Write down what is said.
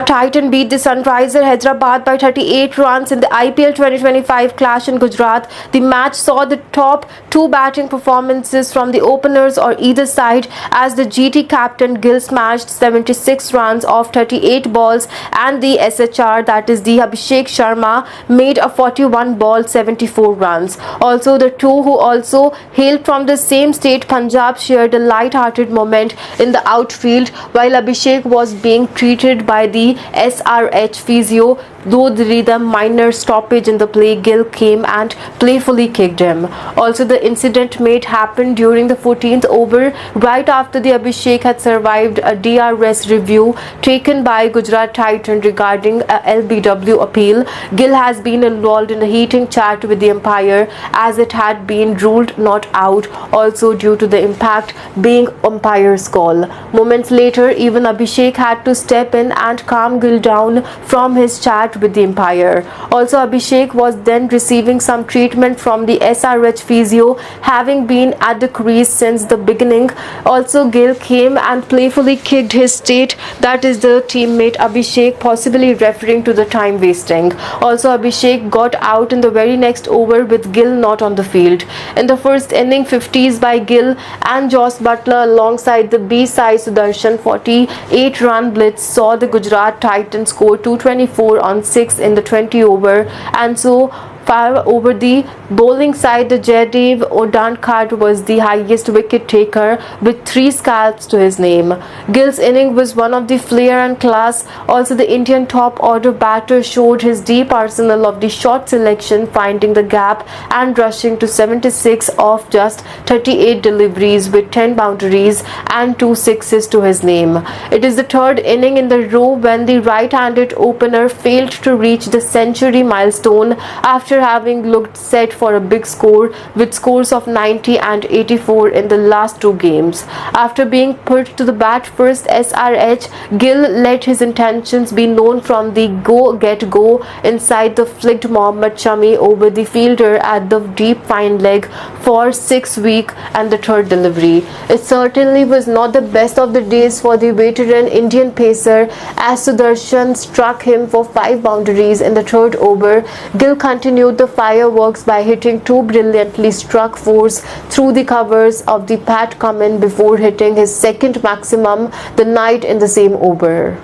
Titan beat the Sunriser Hyderabad by 38 runs in the IPL 2025 clash in Gujarat. The match saw the top two batting performances from the openers or either side as the GT captain Gill smashed 76 runs off 38 balls and the SHR, that is the Abhishek Sharma, made a 41 ball 74 runs. Also, the two who also hailed from the same state Punjab shared a light-hearted moment in the outfield while Abhishek was being treated by the SRH physio. Though the minor stoppage in the play, Gill came and playfully kicked him. Also, the incident made happen during the 14th over, right after the Abhishek had survived a DRS review taken by Gujarat Titan regarding a LBW appeal. Gill has been involved in a heated chat with the umpire as it had been ruled not out, also due to the impact being umpire's call. Moments later, even Abhishek had to step in and calm Gill down from his chat with the umpire. Also, Abhishek was then receiving some treatment from the SRH physio, having been at the crease since the beginning. Also, Gill came and playfully kicked his state, that is the teammate Abhishek, possibly referring to the time wasting. Also, Abhishek got out in the very next over with Gill not on the field. In the first inning, 50s by Gill and Joss Butler alongside the B-side Sudarshan 48-run blitz saw the Gujarat Titans score 224 on 6 in the 20 over, and so far over the bowling side, the Jaydev Udankar was the highest wicket taker with 3 scalps to his name. Gill's inning was one of the flair and class. Also, the Indian top order batter showed his deep arsenal of the shot selection, finding the gap and rushing to 76 off just 38 deliveries with 10 boundaries and 2 sixes to his name. It is the third inning in the row when the right-handed opener failed to reach the century milestone after having looked set for a big score with scores of 90 and 84 in the last 2 games. After being put to the bat first, SRH, Gill let his intentions be known from the go inside the flicked Mohammad Shami over the fielder at the deep fine leg for 6 week and the third delivery. It certainly was not the best of the days for the veteran Indian pacer as Sudarshan struck him for 5 boundaries in the third over. Gill continued the fireworks by hitting 2 brilliantly struck fours through the covers of the Pat Cummins before hitting his second maximum the night in the same over.